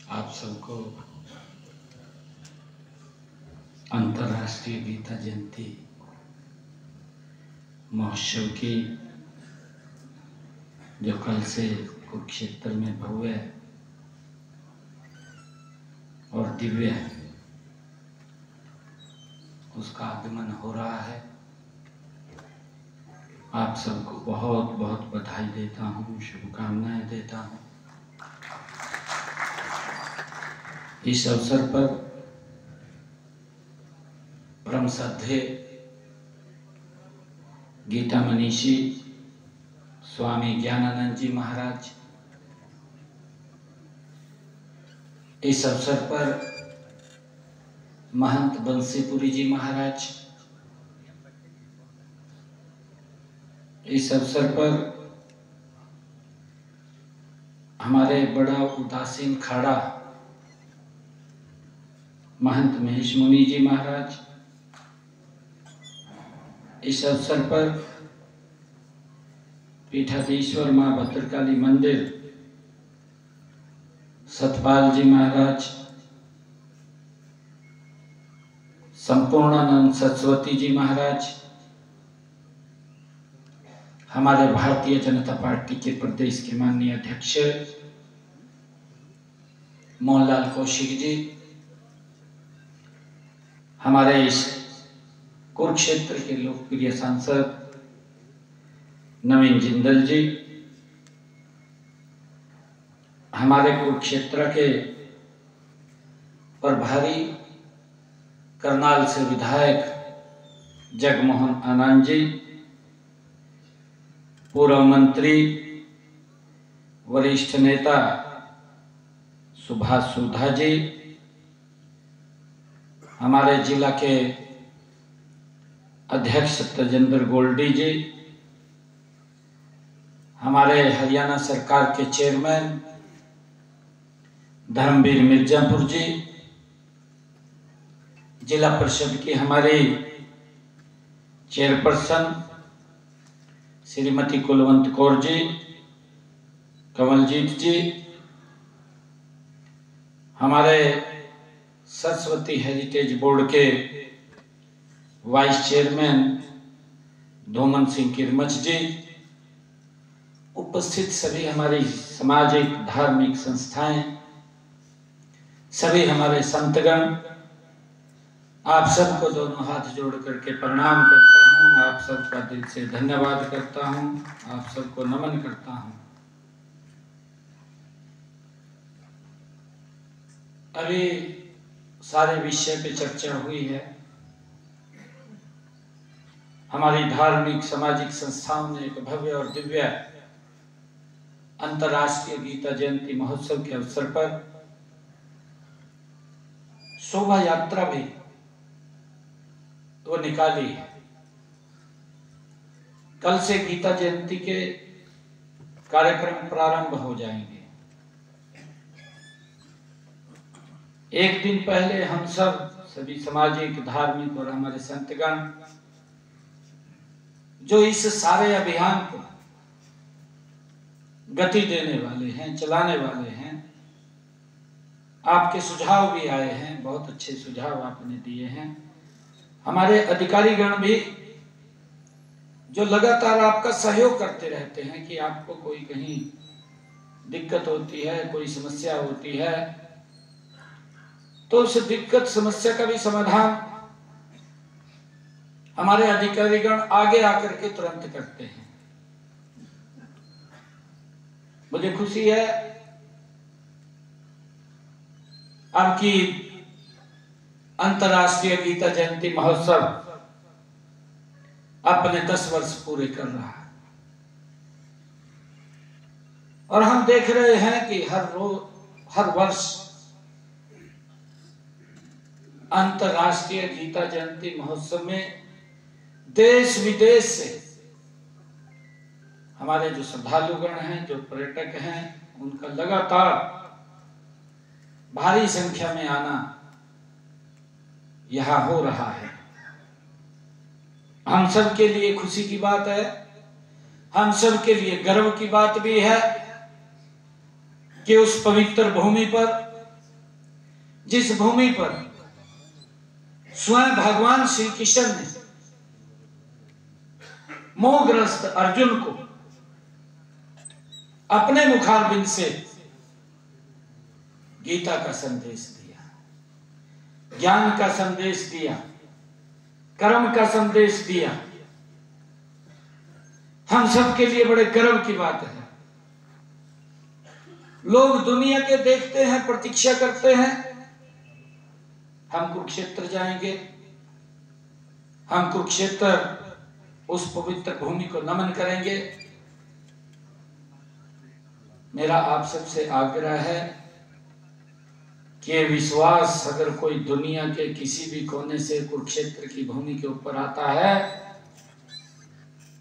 आप सबको अंतर्राष्ट्रीय गीता जयंती महोत्सव की जो कल से कुरुक्षेत्र में भव्य और दिव्य उसका आगमन हो रहा है। आप सबको बहुत बहुत बधाई देता हूँ, शुभकामनाएं देता हूँ। इस अवसर पर परम श्रद्धेय गीता मनीषी स्वामी ज्ञानानंद जी महाराज, इस अवसर पर महंत बंसीपुरी जी महाराज, इस अवसर पर हमारे बड़ा उदासीन खाड़ा महंत महेश मुनि जी महाराज, इस अवसर पर पीठाधीश्वर मां भद्रकाली मंदिर सतपाल जी महाराज, संपूर्णानंद सरस्वती जी महाराज, हमारे भारतीय जनता पार्टी के प्रदेश के माननीय अध्यक्ष मोहनलाल कौशिक जी, हमारे इस कुरुक्षेत्र के लोकप्रिय सांसद नवीन जिंदल जी, हमारे कुरुक्षेत्र के प्रभारी करनाल से विधायक जगमोहन आनंद जी, पूर्व मंत्री वरिष्ठ नेता सुभाष सुधा जी, हमारे जिला के अध्यक्ष तेजेंद्र गोल्डी जी, हमारे हरियाणा सरकार के चेयरमैन धर्मवीर मिर्जापुर जी, जिला परिषद की हमारी चेयरपर्सन श्रीमती कुलवंत कौर जी, कमलजीत जी, हमारे सरस्वती हेरिटेज बोर्ड के वाइस चेयरमैन धोमन सिंह किरमच जी, उपस्थित सभी हमारी सामाजिक धार्मिक संस्थाएं, सभी हमारे संतगण, आप सबको दोनों हाथ जोड़ करके प्रणाम करता हूं। आप सबका दिल से धन्यवाद करता हूं, आप सबको नमन करता हूं। अभी सारे विषय पे चर्चा हुई है। हमारी धार्मिक सामाजिक संस्थाओं ने एक भव्य और दिव्य अंतर्राष्ट्रीय गीता जयंती महोत्सव के अवसर पर शोभा यात्रा भी वो निकाली है। कल से गीता जयंती के कार्यक्रम प्रारंभ हो जाएंगे। एक दिन पहले हम सब सभी सामाजिक धार्मिक और हमारे संतगण जो इस सारे अभियान को गति देने वाले हैं, चलाने वाले हैं, आपके सुझाव भी आए हैं, बहुत अच्छे सुझाव आपने दिए हैं। हमारे अधिकारीगण भी जो लगातार आपका सहयोग करते रहते हैं कि आपको कोई कहीं दिक्कत होती है, कोई समस्या होती है, तो उस दिक्कत समस्या का भी समाधान हमारे अधिकारीगण आगे आकर के तुरंत करते हैं। मुझे खुशी है अब की अंतर्राष्ट्रीय गीता जयंती महोत्सव अपने 10 वर्ष पूरे कर रहा है और हम देख रहे हैं कि हर वर्ष अंतर्राष्ट्रीय गीता जयंती महोत्सव में देश विदेश से हमारे जो श्रद्धालुगण हैं, जो पर्यटक हैं, उनका लगातार भारी संख्या में आना यहां हो रहा है। हम सब के लिए खुशी की बात है, हम सब के लिए गर्व की बात भी है कि उस पवित्र भूमि पर जिस भूमि पर स्वयं भगवान श्री कृष्ण ने मोहग्रस्त अर्जुन को अपने मुखारबिंद से गीता का संदेश दिया, ज्ञान का संदेश दिया, कर्म का संदेश दिया, हम सबके लिए बड़े गर्व की बात है। लोग दुनिया के देखते हैं, प्रतीक्षा करते हैं, हम कुरुक्षेत्र जाएंगे, हम कुरुक्षेत्र उस पवित्र भूमि को नमन करेंगे। मेरा आप सबसे आग्रह है कि विश्वास अगर कोई दुनिया के किसी भी कोने से कुरुक्षेत्र की भूमि के ऊपर आता है,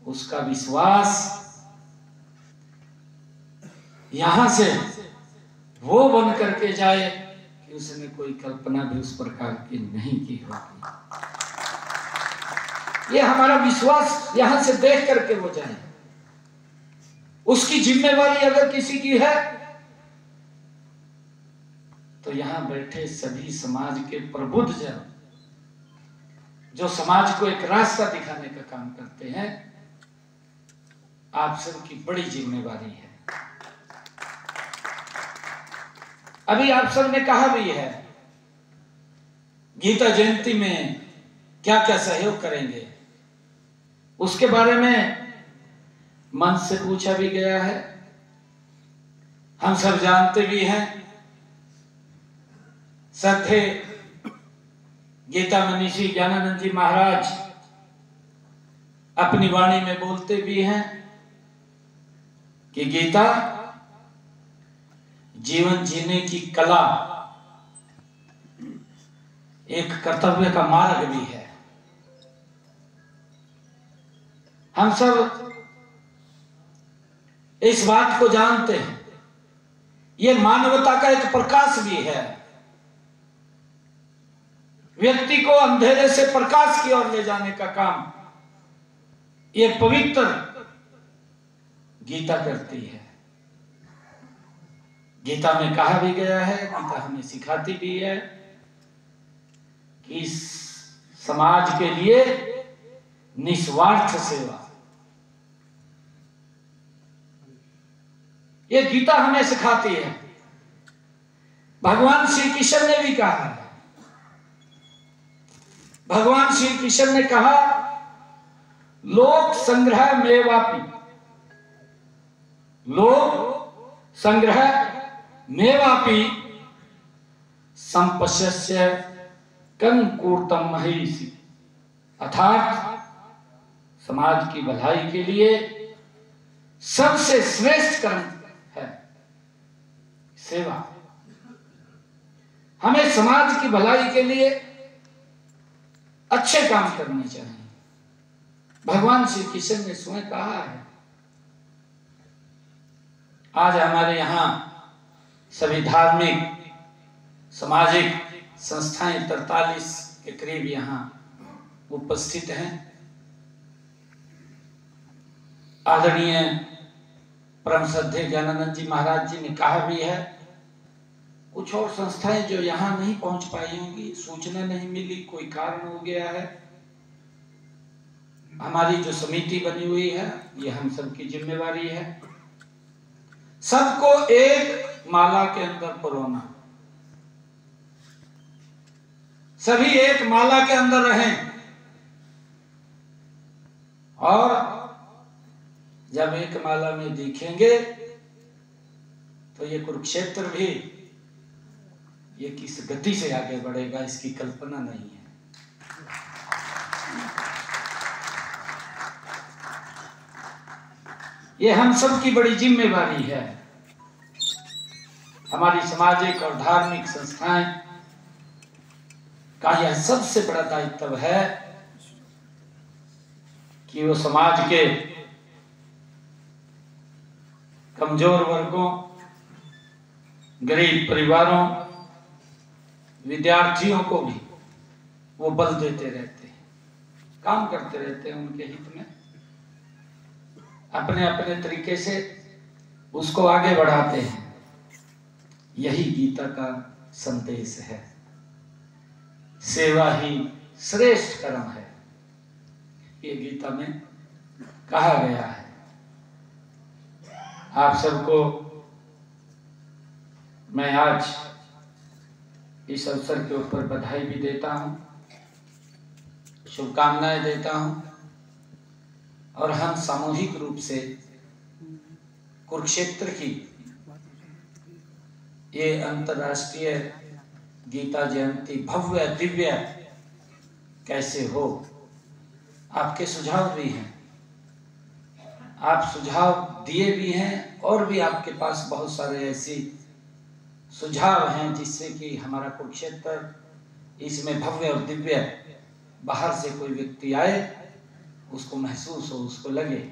उसका विश्वास यहां से वो बन करके जाए कि उसने कोई कल्पना भी उस प्रकार की नहीं की होगी। ये हमारा विश्वास यहां से देख करके वो जाए। उसकी जिम्मेवारी अगर किसी की है तो यहां बैठे सभी समाज के प्रबुद्ध जन जो समाज को एक रास्ता दिखाने का काम करते हैं, आप सबकी बड़ी जिम्मेवारी है। अभी आप सब ने कहा भी है गीता जयंती में क्या क्या सहयोग करेंगे, उसके बारे में मन से पूछा भी गया है। हम सब जानते भी हैं, सत्य गीता मनीषी ज्ञानानंद जी महाराज अपनी वाणी में बोलते भी हैं कि गीता जीवन जीने की कला, एक कर्तव्य का मार्ग भी है। हम सब इस बात को जानते हैं, यह मानवता का एक प्रकाश भी है। व्यक्ति को अंधेरे से प्रकाश की ओर ले जाने का काम यह पवित्र गीता करती है। गीता में कहा भी गया है, गीता हमें सिखाती भी है कि समाज के लिए निस्वार्थ सेवा, यह गीता हमें सिखाती है। भगवान श्री कृष्ण ने भी कहा है, भगवान श्री कृष्ण ने कहा लोक संग्रह मेवापि, लोक संग्रह मेवापि संपश्य कंकूर्तम महिषी, अर्थात समाज की भलाई के लिए सबसे श्रेष्ठ कर्म है सेवा। हमें समाज की भलाई के लिए अच्छे काम करने चाहिए। भगवान श्री कृष्ण ने स्वयं कहा है। आज हमारे यहां सभी धार्मिक सामाजिक संस्थाएं 43 के करीब यहां उपस्थित हैं। आदरणीय परम श्रद्धेय ज्ञानानंद जी महाराज जी ने कहा भी है, कुछ और संस्थाएं जो यहां नहीं पहुंच पाई होंगी, सूचना नहीं मिली, कोई कारण हो गया है। हमारी जो समिति बनी हुई है, ये हम सबकी जिम्मेवारी है, सबको एक माला के अंदर परोना, सभी एक माला के अंदर रहें। और जब एक माला में दिखेंगे तो ये कुरुक्षेत्र भी ये किस गति से आगे बढ़ेगा, इसकी कल्पना नहीं है। ये हम सब की बड़ी जिम्मेवारी है। हमारी सामाजिक और धार्मिक संस्थाएं का यह सबसे बड़ा दायित्व है कि वो समाज के कमजोर वर्गों, गरीब परिवारों, विद्यार्थियों को भी वो बल देते रहते हैं, काम करते रहते हैं उनके हित में, अपने अपने तरीके से उसको आगे बढ़ाते हैं। यही गीता का संदेश है। सेवा ही श्रेष्ठ कर्म है, ये गीता में कहा गया है। आप सबको मैं आज इस अवसर के ऊपर बधाई भी देता हूं, शुभकामनाएं देता हूं, और हम सामूहिक रूप से कुरुक्षेत्र की ये अंतर्राष्ट्रीय गीता जयंती भव्य दिव्य कैसे हो, आपके सुझाव भी हैं, आप सुझाव दिए भी हैं, और भी आपके पास बहुत सारे ऐसी सुझाव हैं जिससे कि हमारा कुरुक्षेत्र इसमें भव्य और दिव्य बाहर से कोई व्यक्ति आए उसको महसूस हो, उसको लगे।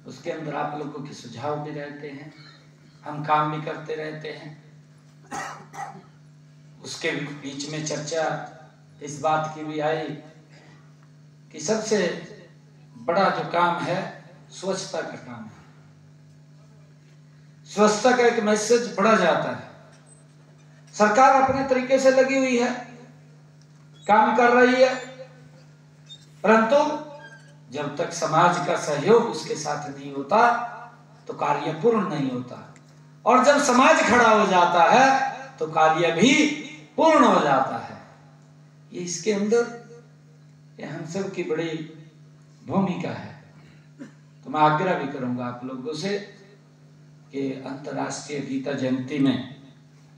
उसके अंदर आप लोगों के सुझाव भी रहते हैं, हम काम भी करते रहते हैं। उसके बीच में चर्चा इस बात की भी आई कि सबसे बड़ा जो काम है स्वच्छता का काम है। स्वच्छता का एक मैसेज पढ़ा जाता है, सरकार अपने तरीके से लगी हुई है, काम कर रही है, परंतु जब तक समाज का सहयोग उसके साथ नहीं होता तो कार्य पूर्ण नहीं होता, और जब समाज खड़ा हो जाता है तो कार्य भी पूर्ण हो जाता है। ये इसके अंदर ये हम सब की बड़ी भूमिका है। तो मैं आग्रह भी करूंगा आप लोगों से कि अंतर्राष्ट्रीय गीता जयंती में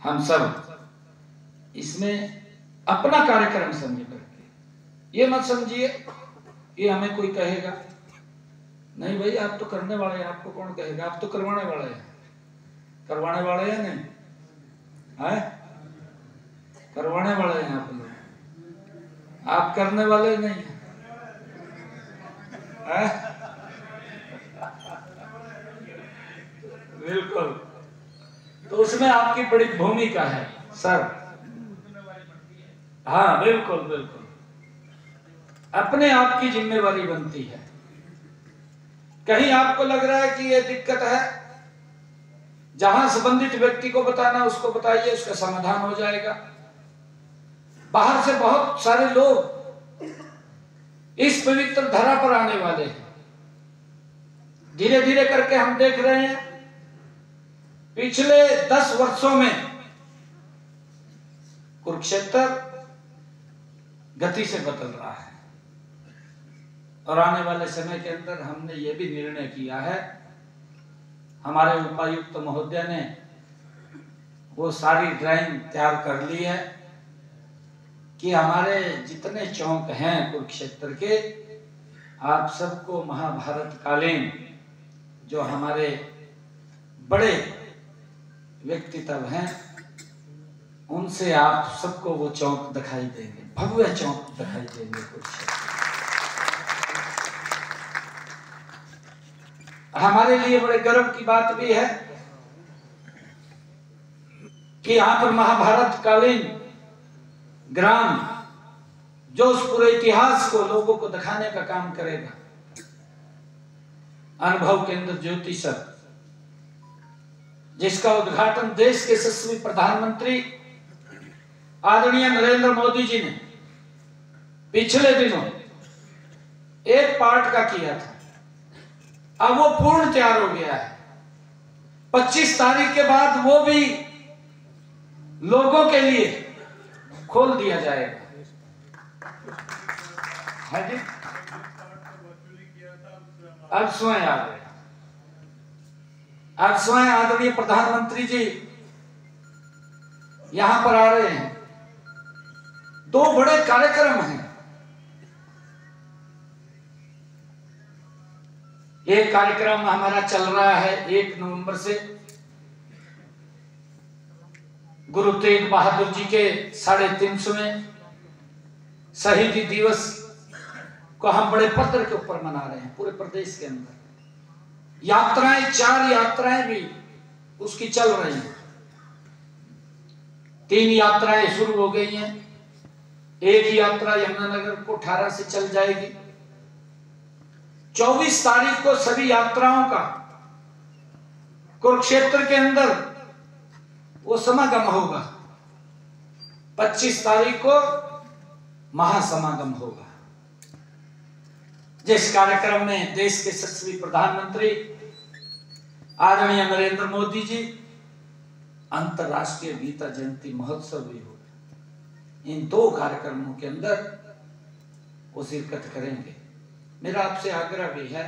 हम सब इसमें अपना कार्यक्रम समझ करके, ये मत समझिए कि हमें कोई कहेगा, नहीं भाई आप तो करने वाले हैं, आपको कौन कहेगा, आप तो करवाने वाले हैं। करवाने वाले हैं नहीं है, करवाने वाले हैं आप लोग, आप करने वाले नहीं है। बिल्कुल, तो उसमें आपकी बड़ी भूमिका है सर। हाँ बिल्कुल बिल्कुल, अपने आप की जिम्मेवारी बनती है। कहीं आपको लग रहा है कि ये दिक्कत है, जहां संबंधित व्यक्ति को बताना उसको बताइए, उसका समाधान हो जाएगा। बाहर से बहुत सारे लोग इस पवित्र धरा पर आने वाले हैं। धीरे धीरे करके हम देख रहे हैं पिछले 10 वर्षों में कुरुक्षेत्र गति से बदल रहा है, और आने वाले समय के अंदर हमने ये भी निर्णय किया है, हमारे उपायुक्त महोदय ने वो सारी ड्राइंग तैयार कर ली है कि हमारे जितने चौक हैं कुरुक्षेत्र के, आप सबको महाभारत कालीन जो हमारे बड़े व्यक्तित्व हैं उनसे आप सबको वो चौक दिखाई देंगे, भव्य चौक दिखाई देंगे कुरुक्षेत्र। हमारे लिए बड़े गर्व की बात भी है कि यहां पर महाभारत कालीन ग्राम जो उस पूरे इतिहास को लोगों को दिखाने का काम करेगा, अनुभव केंद्र ज्योतिषर, जिसका उद्घाटन देश के यशस्वी प्रधानमंत्री आदरणीय नरेंद्र मोदी जी ने पिछले दिनों एक पार्ट का किया था, अब वो पूर्ण तैयार हो गया है। 25 तारीख के बाद वो भी लोगों के लिए खोल दिया जाएगा। है जी, अब स्वयं आ गए, अब स्वयं आदरणीय प्रधानमंत्री जी यहां पर आ रहे हैं। 2 बड़े कार्यक्रम हैं, एक कार्यक्रम हमारा चल रहा है 1 नवंबर से, गुरु तेग बहादुर जी के 350वें शहीदी दिवस को हम बड़े पत्र के ऊपर मना रहे हैं पूरे प्रदेश के अंदर। यात्राएं 4 यात्राएं भी उसकी चल रही हैं। 3 यात्राएं शुरू हो गई हैं, एक यात्रा यमुनानगर को 18 से चल जाएगी। 24 तारीख को सभी यात्राओं का कुरुक्षेत्र के अंदर वो समागम होगा। 25 तारीख को महासमागम होगा, जिस कार्यक्रम में देश के यशस्वी प्रधानमंत्री आदरणीय नरेंद्र मोदी जी अंतर्राष्ट्रीय गीता जयंती महोत्सव भी होगा। इन 2 कार्यक्रमों के अंदर वो शिरकत करेंगे। मेरा आपसे आग्रह भी है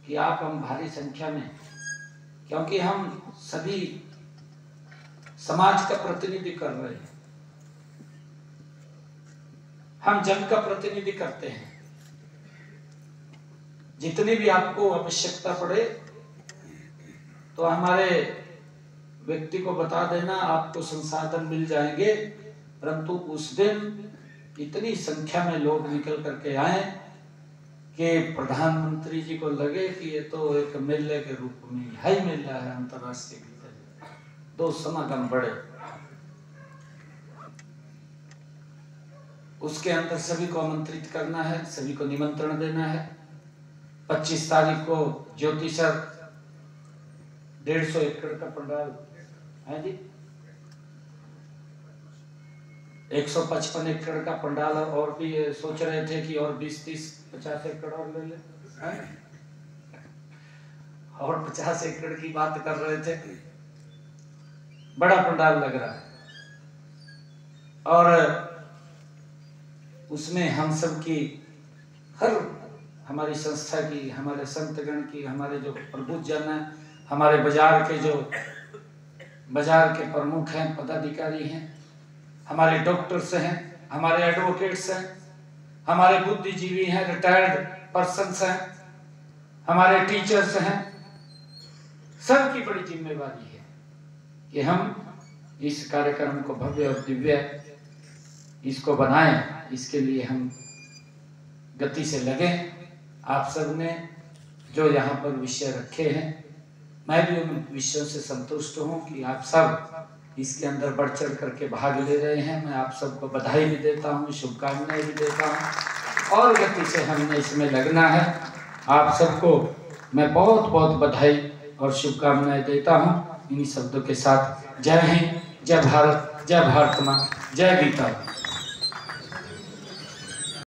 कि आप हम भारी संख्या में, क्योंकि हम सभी समाज का प्रतिनिधि कर रहे हैं, हम जन का प्रतिनिधि करते हैं। जितनी भी आपको आवश्यकता पड़े तो हमारे व्यक्ति को बता देना, आपको संसाधन मिल जाएंगे। परंतु उस दिन इतनी संख्या में लोग निकल करके आए कि प्रधानमंत्री जी को लगे कि ये तो एक मेले के रूप में ही मेला है, अंतर्राष्ट्रीय गीता जयंती। 2 समागम बड़े, उसके अंदर सभी को आमंत्रित करना है, सभी को निमंत्रण देना है। 25 तारीख को ज्योतिषर 150 एकड़ का पंडाल है जी, 155 एकड़ का पंडाल, और भी सोच रहे थे कि और 20, 30, 50 एकड़ और ले ले, और 50 एकड़ की बात कर रहे थे। बड़ा पंडाल लग रहा है और उसमें हम सब की, हर हमारी संस्था की, हमारे संतगण की, हमारे जो प्रबुद्ध जन है, हमारे बाजार के प्रमुख हैं, पदाधिकारी हैं, हमारे डॉक्टर्स हैं, हमारे एडवोकेट्स हैं, हमारे बुद्धिजीवी हैं, रिटायर्ड पर्सन्स हैं, हमारे टीचर्स हैं। सबकी बड़ी जिम्मेवारी है कि हम इस कार्यक्रम को भव्य और दिव्य इसको बनाएं। इसके लिए हम गति से लगे। आप सब ने जो यहाँ पर विषय रखे हैं, मैं भी उन विषयों से संतुष्ट हूँ कि आप सब इसके अंदर बढ़ चढ़ करके भाग ले रहे हैं। मैं आप सबको बधाई भी देता हूँ, शुभकामनाएं भी देता हूँ, और गति से हमने इसमें लगना है। आप सबको मैं बहुत बहुत बधाई और शुभकामनाएं देता हूँ। इन्हीं शब्दों के साथ जय हिंद, जय भारत, जय भारत माँ, जय गीता।